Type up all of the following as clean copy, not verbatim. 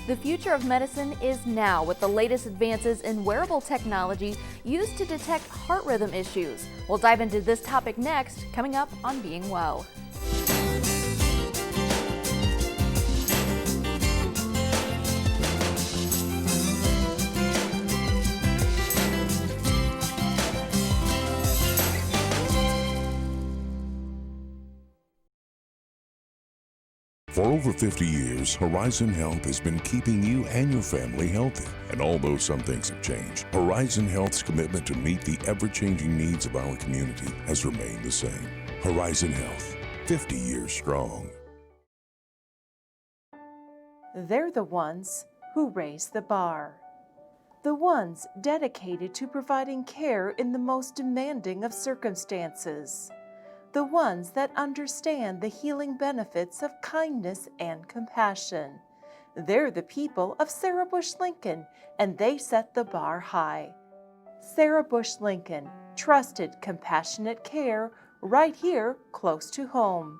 The future of medicine is now with the latest advances in wearable technology used to detect heart rhythm issues. We'll dive into this topic next, coming up on Being Well. For over 50 years, Horizon Health has been keeping you and your family healthy. And although some things have changed, Horizon Health's commitment to meet the ever-changing needs of our community has remained the same. Horizon Health, 50 years strong. They're the ones who raise the bar. The ones dedicated to providing care in the most demanding of circumstances. The ones that understand the healing benefits of kindness and compassion. They're the people of Sarah Bush Lincoln, and they set the bar high. Sarah Bush Lincoln, trusted, compassionate care right here close to home.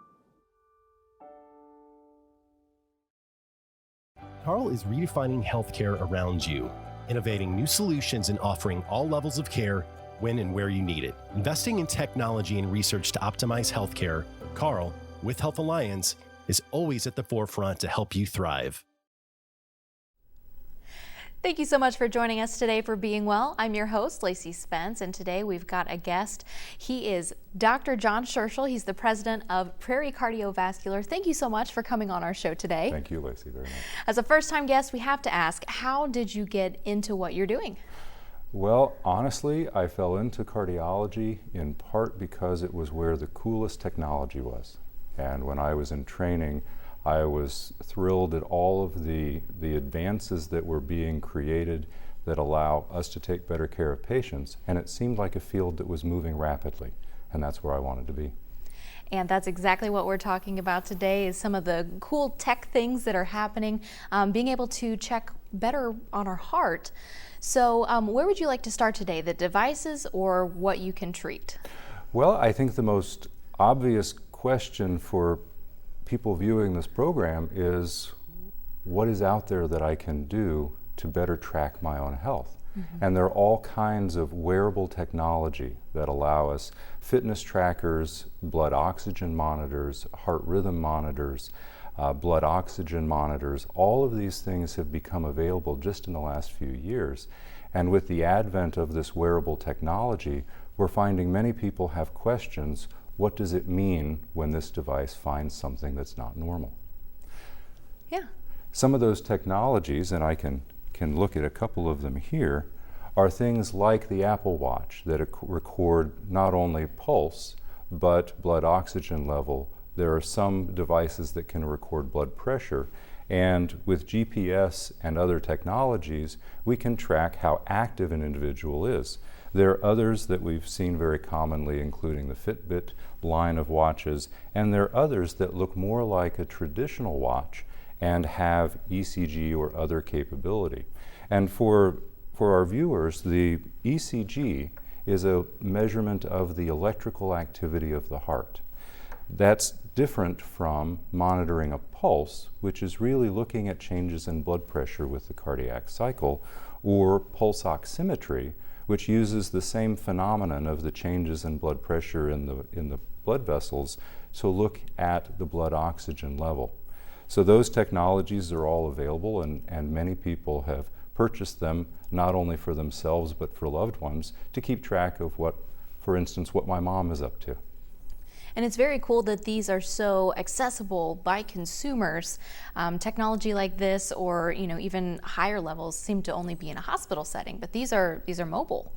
Carl is redefining healthcare around you, innovating new solutions and offering all levels of care when and where you need it. Investing in technology and research to optimize healthcare, Carl, with Health Alliance, is always at the forefront to help you thrive. Thank you so much for joining us today for Being Well. I'm your host, Lacey Spence, and today we've got a guest. He is Dr. John Scherschel. He's the president of Prairie Cardiovascular. Thank you so much for coming on our show today. Thank you, Lacey, very much. As a first-time guest, we have to ask, how did you get into what you're doing? Well, honestly, I fell into cardiology in part because it was where the coolest technology was. And when I was in training, I was thrilled at all of the advances that were being created that allow us to take better care of patients. And it seemed like a field that was moving rapidly. And that's where I wanted to be. And that's exactly what we're talking about today, is some of the cool tech things that are happening, being able to check better on our heart. So where would you like to start today, the devices or what you can treat? Well, I think the most obvious question for people viewing this program is, what is out there that I can do to better track my own health? Mm-hmm. And there are all kinds of wearable technology that allow us fitness trackers, blood oxygen monitors, heart rhythm monitors, blood oxygen monitors. All of these things have become available just in the last few years. And with the advent of this wearable technology, we're finding many people have questions. What does it mean when this device finds something that's not normal? Yeah. Some of those technologies, and I can look at a couple of them here, are things like the Apple Watch that record not only pulse, but blood oxygen level. There are some devices that can record blood pressure. And with GPS and other technologies, we can track how active an individual is. There are others that we've seen very commonly, including the Fitbit line of watches, and there are others that look more like a traditional watch and have ECG or other capability. And for our viewers, the ECG is a measurement of the electrical activity of the heart. That's different from monitoring a pulse, which is really looking at changes in blood pressure with the cardiac cycle, or pulse oximetry, which uses the same phenomenon of the changes in blood pressure in the blood vessels to look at the blood oxygen level. So those technologies are all available, and many people have purchased them not only for themselves but for loved ones to keep track of what, for instance, what my mom is up to. And it's very cool that these are so accessible by consumers. Technology like this, or even higher levels, seem to only be in a hospital setting, but these are mobile.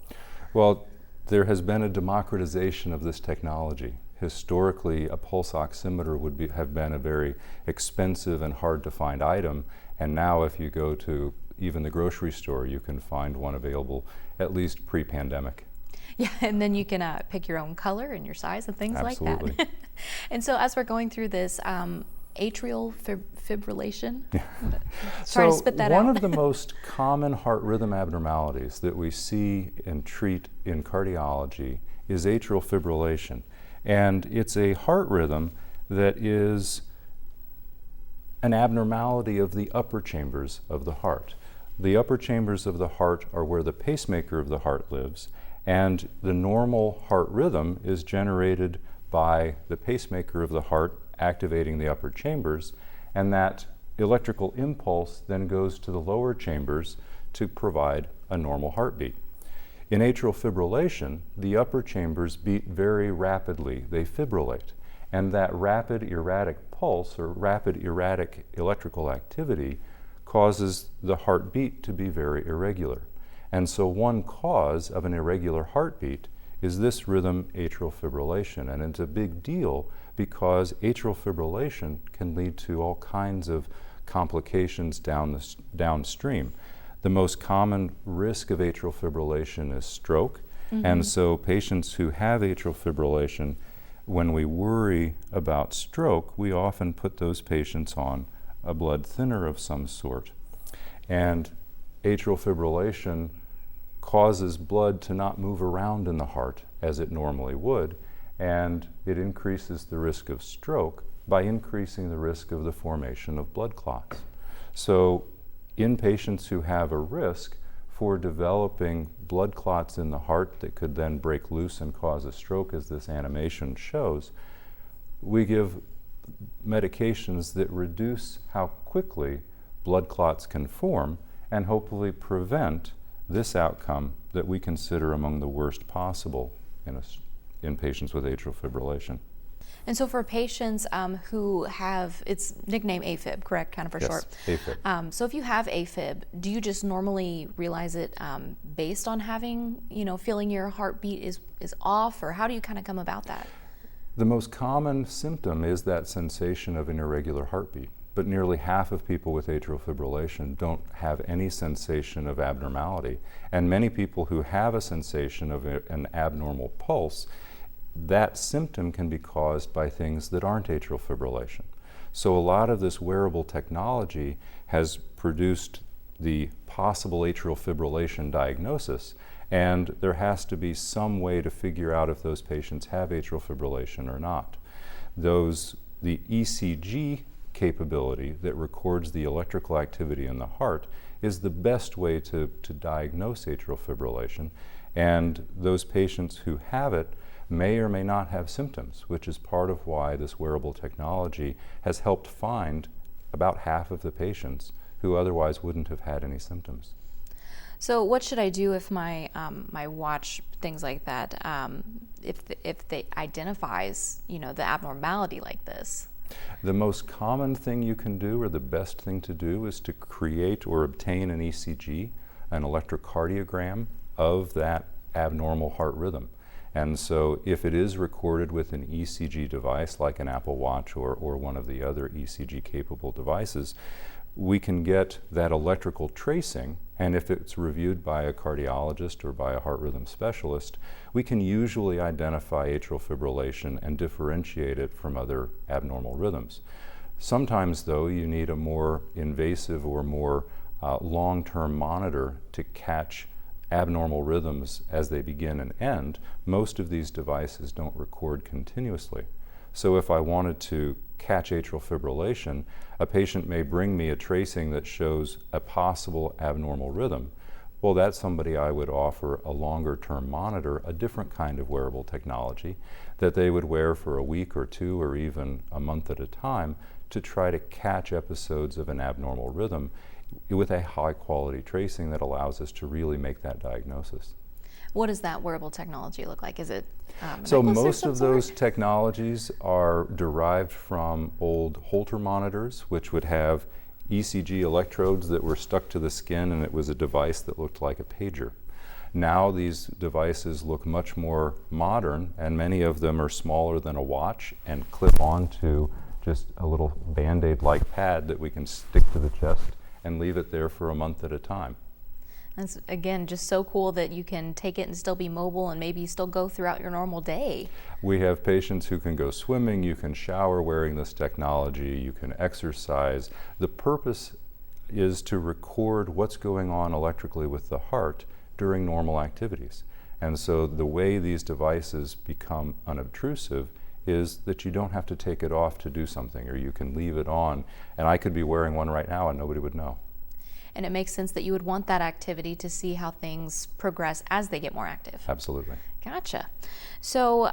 Well, there has been a democratization of this technology. Historically, a pulse oximeter would have been a very expensive and hard to find item, and now if you go to even the grocery store, you can find one available, at least pre-pandemic. Yeah, and then you can pick your own color and your size and things Absolutely. like that. And so as we're going through this atrial fibrillation, try to spit that out. One of the most common heart rhythm abnormalities that we see and treat in cardiology is atrial fibrillation. And it's a heart rhythm that is an abnormality of the upper chambers of the heart. The upper chambers of the heart are where the pacemaker of the heart lives, and the normal heart rhythm is generated by the pacemaker of the heart activating the upper chambers, and that electrical impulse then goes to the lower chambers to provide a normal heartbeat. In atrial fibrillation, the upper chambers beat very rapidly. They fibrillate. And that rapid erratic pulse or rapid erratic electrical activity causes the heartbeat to be very irregular. And so one cause of an irregular heartbeat is this rhythm, atrial fibrillation. And it's a big deal because atrial fibrillation can lead to all kinds of complications downstream. The most common risk of atrial fibrillation is stroke. And so patients who have atrial fibrillation, when we worry about stroke, we often put those patients on a blood thinner of some sort. And atrial fibrillation causes blood to not move around in the heart as it normally would, and it increases the risk of stroke by increasing the risk of the formation of blood clots. So in patients who have a risk for developing blood clots in the heart that could then break loose and cause a stroke, as this animation shows, we give medications that reduce how quickly blood clots can form and hopefully prevent this outcome that we consider among the worst possible in patients with atrial fibrillation. And so for patients who have, it's nicknamed AFib, correct, kind of for short? Yes, AFib. So if you have AFib, do you just normally realize it based on having, feeling your heartbeat is off, or how do you kind of come about that? The most common symptom is that sensation of an irregular heartbeat, but nearly half of people with atrial fibrillation don't have any sensation of abnormality. And many people who have a sensation of an abnormal pulse, that symptom can be caused by things that aren't atrial fibrillation. So a lot of this wearable technology has produced the possible atrial fibrillation diagnosis, and there has to be some way to figure out if those patients have atrial fibrillation or not. The ECG capability that records the electrical activity in the heart is the best way to diagnose atrial fibrillation, and those patients who have it may or may not have symptoms, which is part of why this wearable technology has helped find about half of the patients who otherwise wouldn't have had any symptoms. So what should I do if my watch, things like that, if they identifies, the abnormality like this? The most common thing you can do, or the best thing to do, is to create or obtain an ECG, an electrocardiogram of that abnormal heart rhythm. And so if it is recorded with an ECG device like an Apple Watch or one of the other ECG capable devices, we can get that electrical tracing, and if it's reviewed by a cardiologist or by a heart rhythm specialist, we can usually identify atrial fibrillation and differentiate it from other abnormal rhythms. Sometimes, though, you need a more invasive or more long-term monitor to catch abnormal rhythms as they begin and end. Most of these devices don't record continuously. So if I wanted to catch atrial fibrillation, a patient may bring me a tracing that shows a possible abnormal rhythm. Well, that's somebody I would offer a longer-term monitor, a different kind of wearable technology that they would wear for a week or two or even a month at a time to try to catch episodes of an abnormal rhythm with a high-quality tracing that allows us to really make that diagnosis. What does that wearable technology look like? Is it so most of those technologies are derived from old Holter monitors, which would have ECG electrodes that were stuck to the skin, and it was a device that looked like a pager. Now these devices look much more modern, and many of them are smaller than a watch and clip onto just a little Band-Aid-like pad that we can stick to the chest and leave it there for a month at a time. That's, again, just so cool that you can take it and still be mobile and maybe still go throughout your normal day. We have patients who can go swimming, you can shower wearing this technology, you can exercise. The purpose is to record what's going on electrically with the heart during normal activities. And so the way these devices become unobtrusive is that you don't have to take it off to do something, or you can leave it on. And I could be wearing one right now and nobody would know. And it makes sense that you would want that activity to see how things progress as they get more active. Absolutely. Gotcha. So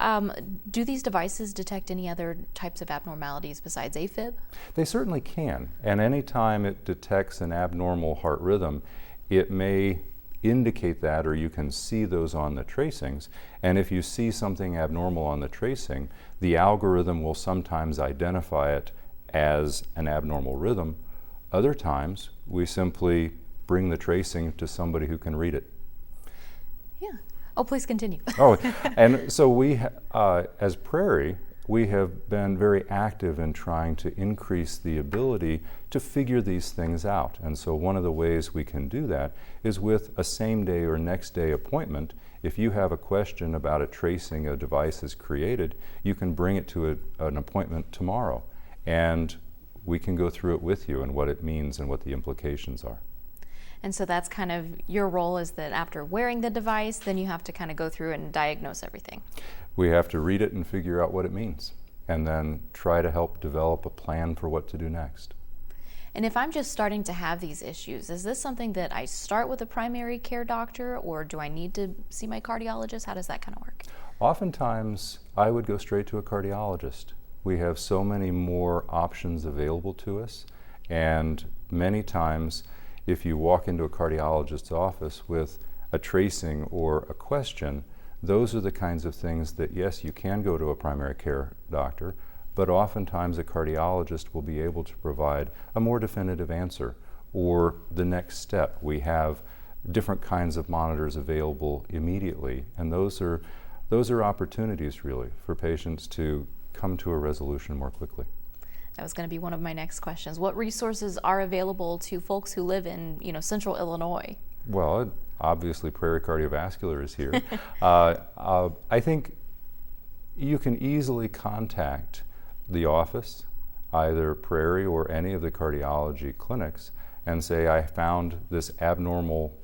do these devices detect any other types of abnormalities besides AFib? They certainly can. And anytime it detects an abnormal heart rhythm, it may indicate that, or you can see those on the tracings. And if you see something abnormal on the tracing, the algorithm will sometimes identify it as an abnormal rhythm. Other times, we simply bring the tracing to somebody who can read it. Yeah. Oh, please continue. Oh, and so we, as Prairie, we have been very active in trying to increase the ability to figure these things out. And so one of the ways we can do that is with a same day or next day appointment. If you have a question about a tracing a device is created, you can bring it to an appointment tomorrow, and we can go through it with you and what it means and what the implications are. And so that's kind of your role, is that after wearing the device, then you have to kind of go through and diagnose everything. We have to read it and figure out what it means, and then try to help develop a plan for what to do next. And if I'm just starting to have these issues, is this something that I start with a primary care doctor, or do I need to see my cardiologist? How does that kind of work? Oftentimes, I would go straight to a cardiologist. We have so many more options available to us, and many times, if you walk into a cardiologist's office with a tracing or a question, those are the kinds of things that, yes, you can go to a primary care doctor, but oftentimes a cardiologist will be able to provide a more definitive answer or the next step. We have different kinds of monitors available immediately, and those are opportunities really for patients to come to a resolution more quickly. That was going to be one of my next questions. What resources are available to folks who live in, central Illinois? Well, obviously Prairie Cardiovascular is here. I think you can easily contact the office, either Prairie or any of the cardiology clinics, and say, I found this abnormal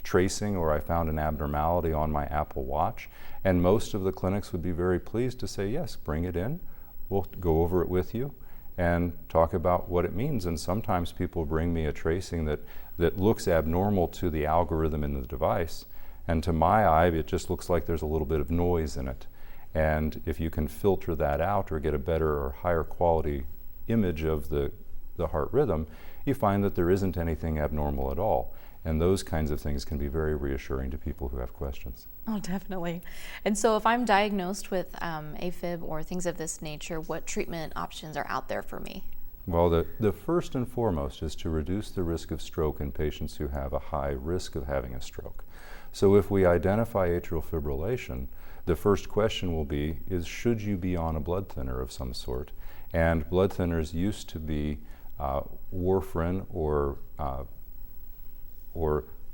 tracing, or I found an abnormality on my Apple Watch. And most of the clinics would be very pleased to say, yes, bring it in. We'll go over it with you and talk about what it means. And sometimes people bring me a tracing that looks abnormal to the algorithm in the device, and to my eye it just looks like there's a little bit of noise in it. And if you can filter that out or get a better or higher quality image of the heart rhythm, you find that there isn't anything abnormal at all. And those kinds of things can be very reassuring to people who have questions. Oh, definitely. And so if I'm diagnosed with AFib or things of this nature, what treatment options are out there for me? Well, the first and foremost is to reduce the risk of stroke in patients who have a high risk of having a stroke. So if we identify atrial fibrillation, the first question will be, should you be on a blood thinner of some sort? And blood thinners used to be warfarin or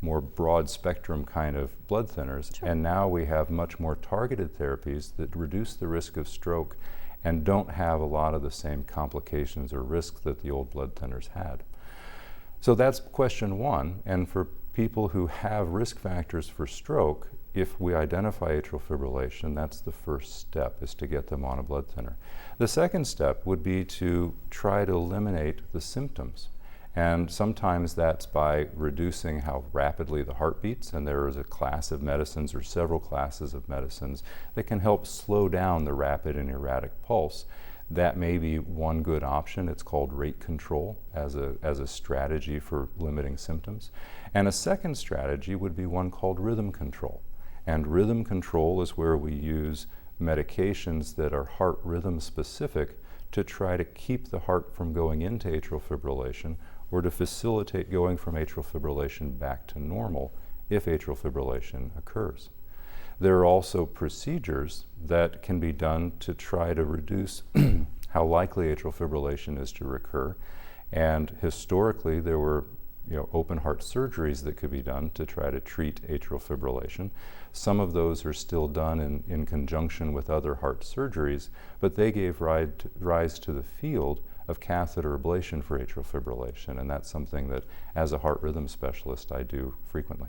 more broad spectrum kind of blood thinners. Sure. And now we have much more targeted therapies that reduce the risk of stroke and don't have a lot of the same complications or risks that the old blood thinners had. So that's question one. And for people who have risk factors for stroke, if we identify atrial fibrillation, that's the first step, is to get them on a blood thinner. The second step would be to try to eliminate the symptoms. And sometimes that's by reducing how rapidly the heart beats, and there is a class of medicines or several classes of medicines that can help slow down the rapid and erratic pulse. That may be one good option. It's called rate control as a strategy for limiting symptoms. And a second strategy would be one called rhythm control. And rhythm control is where we use medications that are heart rhythm specific to try to keep the heart from going into atrial fibrillation, or to facilitate going from atrial fibrillation back to normal if atrial fibrillation occurs. There are also procedures that can be done to try to reduce how likely atrial fibrillation is to recur. And historically, there were open heart surgeries that could be done to try to treat atrial fibrillation. Some of those are still done in conjunction with other heart surgeries, but they gave rise to the field of catheter ablation for atrial fibrillation, and that's something that, as a heart rhythm specialist, I do frequently.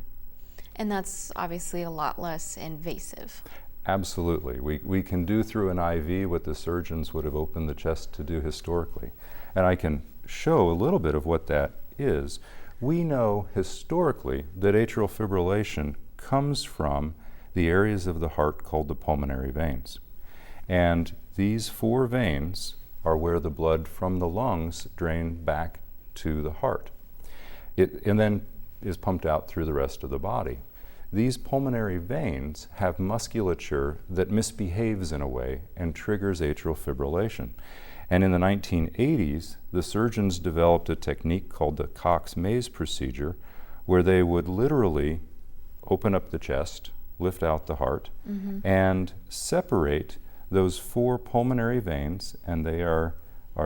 And that's obviously a lot less invasive. Absolutely. We can do through an IV what the surgeons would have opened the chest to do historically. And I can show a little bit of what that is. We know historically that atrial fibrillation comes from the areas of the heart called the pulmonary veins. And these 4 veins are where the blood from the lungs drain back to the heart. And then is pumped out through the rest of the body. These pulmonary veins have musculature that misbehaves in a way and triggers atrial fibrillation. And in the 1980s, the surgeons developed a technique called the Cox-Maze procedure, where they would literally open up the chest, lift out the heart, and separate those 4 pulmonary veins, and they are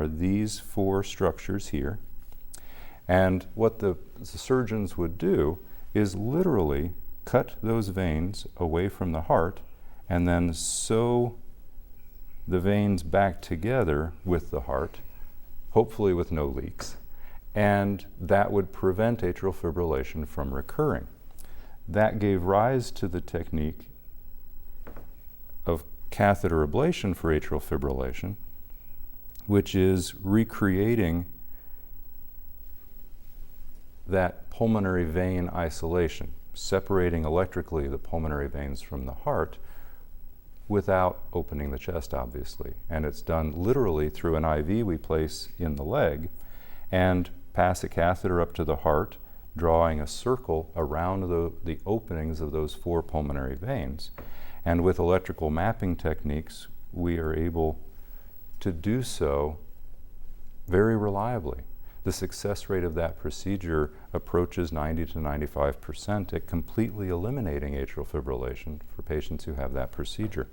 these 4 structures here. And what the surgeons would do is literally cut those veins away from the heart and then sew the veins back together with the heart, hopefully with no leaks, and that would prevent atrial fibrillation from recurring. That gave rise to the technique of catheter ablation for atrial fibrillation, which is recreating that pulmonary vein isolation, separating electrically the pulmonary veins from the heart without opening the chest, obviously. And it's done literally through an IV we place in the leg and pass a catheter up to the heart, drawing a circle around the openings of those 4 pulmonary veins. And with electrical mapping techniques, we are able to do so very reliably. The success rate of that procedure approaches 90 to 95% at completely eliminating atrial fibrillation for patients who have that procedure.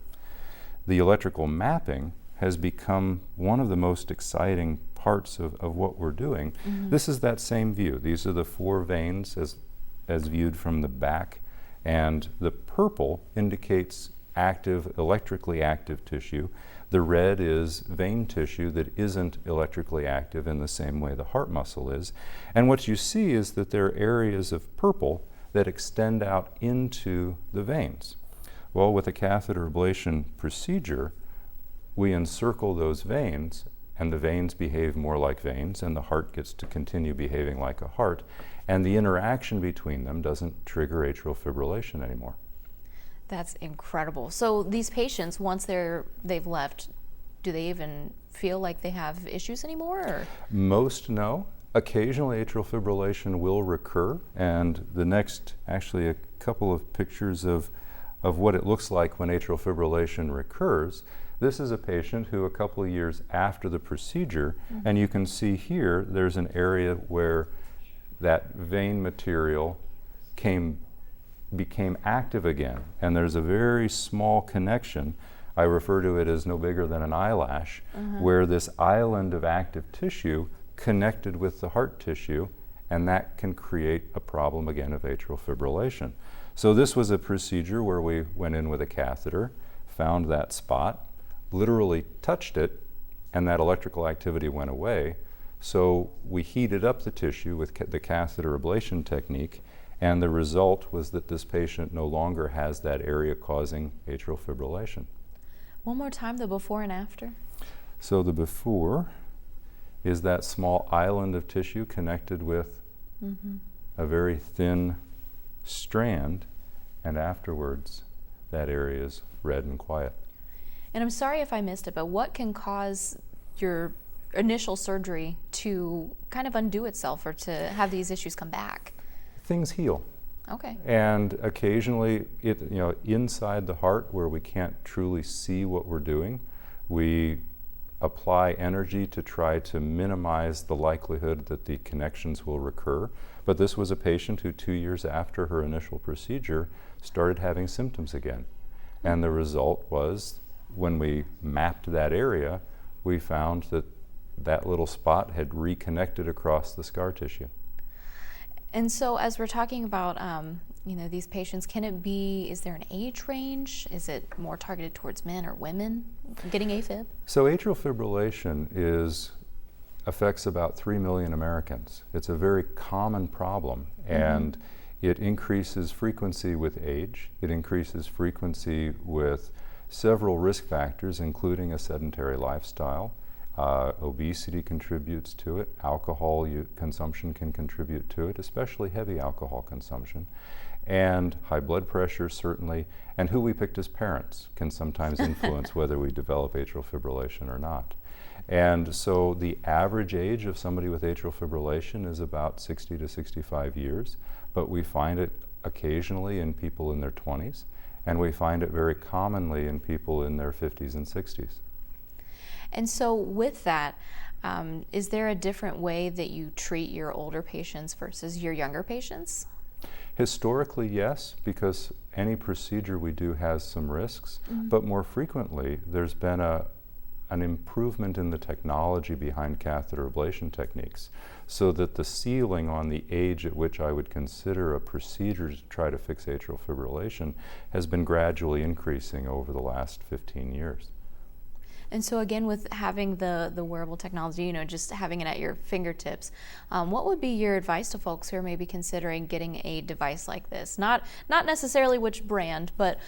The electrical mapping has become one of the most exciting parts of what we're doing. This is that same view. These are the 4 veins as viewed from the back, and the purple indicates active, electrically active tissue. The red is vein tissue that isn't electrically active in the same way the heart muscle is. And what you see is that there are areas of purple that extend out into the veins. Well, with a catheter ablation procedure, we encircle those veins, and the veins behave more like veins, and the heart gets to continue behaving like a heart, and the interaction between them doesn't trigger atrial fibrillation anymore. That's incredible. So these patients, once they've left, do they even feel like they have issues anymore? Or? Most no. Occasionally atrial fibrillation will recur, and the next, actually a couple of pictures of what it looks like when atrial fibrillation recurs. This is a patient who a couple of years after the procedure, and you can see here there's an area where that vein material became active again, and there's a very small connection. I refer to it as no bigger than an eyelash, where this island of active tissue connected with the heart tissue, and that can create a problem again of atrial fibrillation. So this was a procedure where we went in with a catheter, found that spot, literally touched it, and that electrical activity went away. So we heated up the tissue with the catheter ablation technique, and the result was that this patient no longer has that area causing atrial fibrillation. One more time, the before and after. So the before is that small island of tissue connected with a very thin strand, and afterwards that area is red and quiet. And I'm sorry if I missed it, but what can cause your initial surgery to kind of undo itself or to have these issues come back? Things heal. Okay. And occasionally, inside the heart where we can't truly see what we're doing, we apply energy to try to minimize the likelihood that the connections will recur. But this was a patient who 2 years after her initial procedure started having symptoms again. And the result was, when we mapped that area, we found that that little spot had reconnected across the scar tissue. And so as we're talking about these patients, is there an age range? Is it more targeted towards men or women getting AFib? So atrial fibrillation affects about 3 million Americans. It's a very common problem, and It increases frequency with age. It increases frequency with several risk factors, including a sedentary lifestyle. Obesity contributes to it. Alcohol consumption can contribute to it, especially heavy alcohol consumption. And high blood pressure, certainly, and who we picked as parents can sometimes influence whether we develop atrial fibrillation or not. And so the average age of somebody with atrial fibrillation is about 60 to 65 years, but we find it occasionally in people in their 20s, and we find it very commonly in people in their 50s and 60s. And so with that, is there a different way that you treat your older patients versus your younger patients? Historically, yes, because any procedure we do has some risks, but more frequently there's been an improvement in the technology behind catheter ablation techniques, so that the ceiling on the age at which I would consider a procedure to try to fix atrial fibrillation has been gradually increasing over the last 15 years. And so again, with having the wearable technology, you know, just having it at your fingertips, what would be your advice to folks who are maybe considering getting a device like this? Not necessarily which brand, but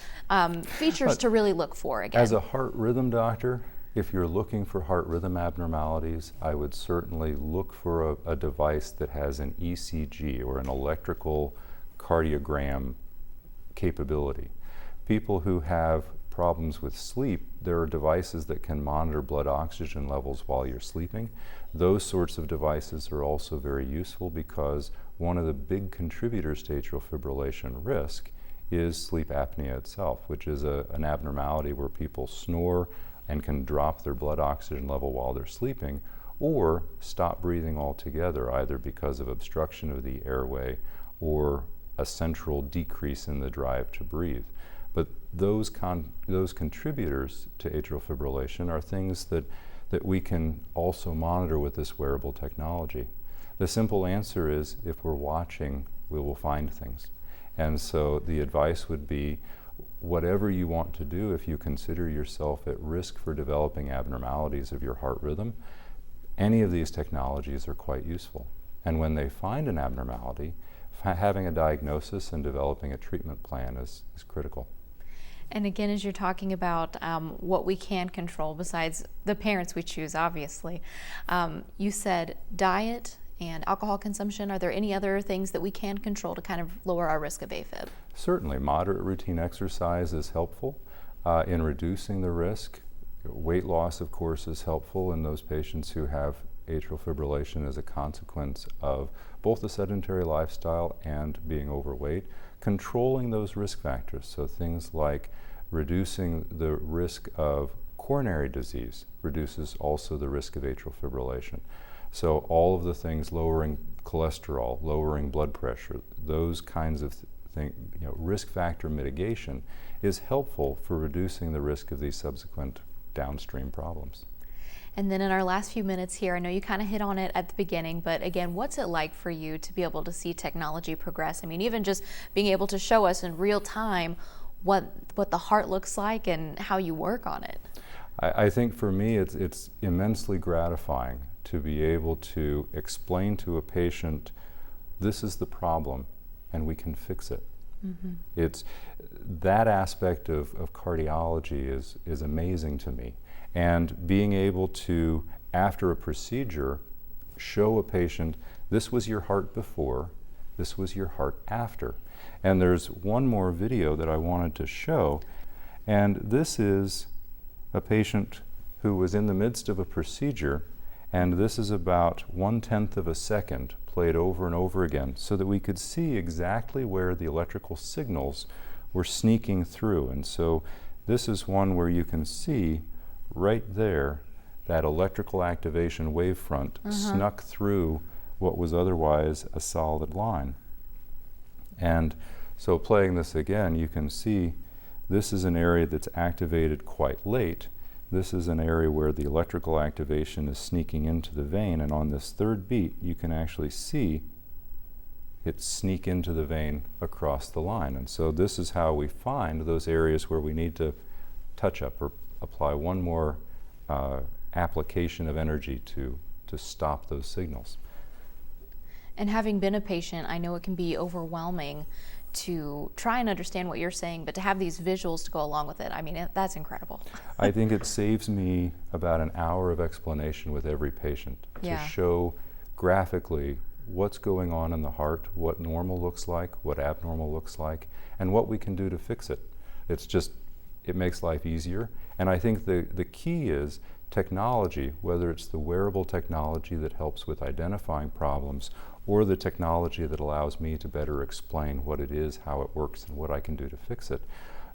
features to really look for again. As a heart rhythm doctor, if you're looking for heart rhythm abnormalities, I would certainly look for a device that has an ECG or an electrical cardiogram capability. People who have problems with sleep, there are devices that can monitor blood oxygen levels while you're sleeping. Those sorts of devices are also very useful because one of the big contributors to atrial fibrillation risk is sleep apnea itself, which is an abnormality where people snore and can drop their blood oxygen level while they're sleeping, or stop breathing altogether, either because of obstruction of the airway or a central decrease in the drive to breathe. But those contributors to atrial fibrillation are things that we can also monitor with this wearable technology. The simple answer is, if we're watching, we will find things. And so the advice would be, whatever you want to do, if you consider yourself at risk for developing abnormalities of your heart rhythm, any of these technologies are quite useful. And when they find an abnormality, having a diagnosis and developing a treatment plan is critical. And again, as you're talking about what we can control besides the parents we choose, obviously, you said diet and alcohol consumption. Are there any other things that we can control to kind of lower our risk of AFib? Certainly, moderate routine exercise is helpful in reducing the risk. Weight loss, of course, is helpful in those patients who have atrial fibrillation as a consequence of both a sedentary lifestyle and being overweight. Controlling those risk factors, so things like reducing the risk of coronary disease reduces also the risk of atrial fibrillation. So all of the things, lowering cholesterol, lowering blood pressure, those kinds of things, risk factor mitigation is helpful for reducing the risk of these subsequent downstream problems. And then in our last few minutes here, I know you kind of hit on it at the beginning, but again, what's it like for you to be able to see technology progress? I mean, even just being able to show us in real time what the heart looks like and how you work on it. I think for me, it's immensely gratifying to be able to explain to a patient, this is the problem and we can fix it. Mm-hmm. It's that aspect of cardiology is amazing to me. And being able to, after a procedure, show a patient, this was your heart before, this was your heart after. And there's one more video that I wanted to show, and this is a patient who was in the midst of a procedure, and this is about 1/10 of a second played over and over again so that we could see exactly where the electrical signals were sneaking through. And so this is one where you can see right there that electrical activation wavefront snuck through what was otherwise a solid line. And so playing this again, you can see this is an area that's activated quite late. This is an area where the electrical activation is sneaking into the vein, and on this third beat you can actually see it sneak into the vein across the line. And so this is how we find those areas where we need to touch up or apply one more application of energy to stop those signals. And having been a patient, I know it can be overwhelming to try and understand what you're saying, but to have these visuals to go along with it, I mean, that's incredible. I think it saves me about an hour of explanation with every patient to show graphically what's going on in the heart, what normal looks like, what abnormal looks like, and what we can do to fix it. It makes life easier. And I think the key is technology, whether it's the wearable technology that helps with identifying problems, or the technology that allows me to better explain what it is, how it works, and what I can do to fix it,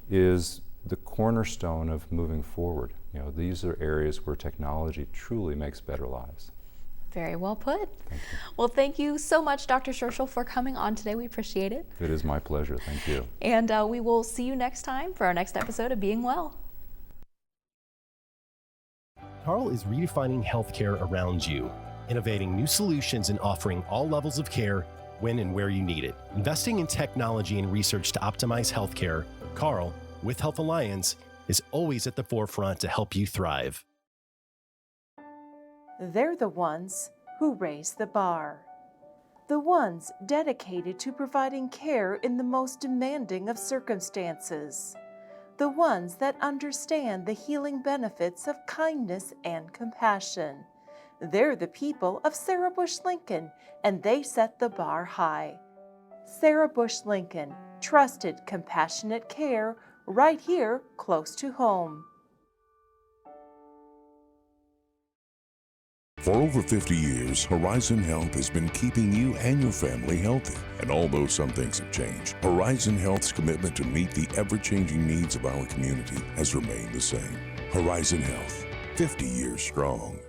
is the cornerstone of moving forward. You know, these are areas where technology truly makes better lives. Very well put. Thank you. Well, thank you so much, Dr. Scherschel, for coming on today. We appreciate it. It is my pleasure. Thank you. And we will see you next time for our next episode of Being Well. Carl is redefining healthcare around you, innovating new solutions and offering all levels of care when and where you need it. Investing in technology and research to optimize healthcare, Carl, with Health Alliance, is always at the forefront to help you thrive. They're the ones who raise the bar. The ones dedicated to providing care in the most demanding of circumstances. The ones that understand the healing benefits of kindness and compassion. They're the people of Sarah Bush Lincoln, and they set the bar high. Sarah Bush Lincoln, trusted, compassionate care right here close to home. For over 50 years, Horizon Health has been keeping you and your family healthy. And although some things have changed, Horizon Health's commitment to meet the ever-changing needs of our community has remained the same. Horizon Health, 50 years strong.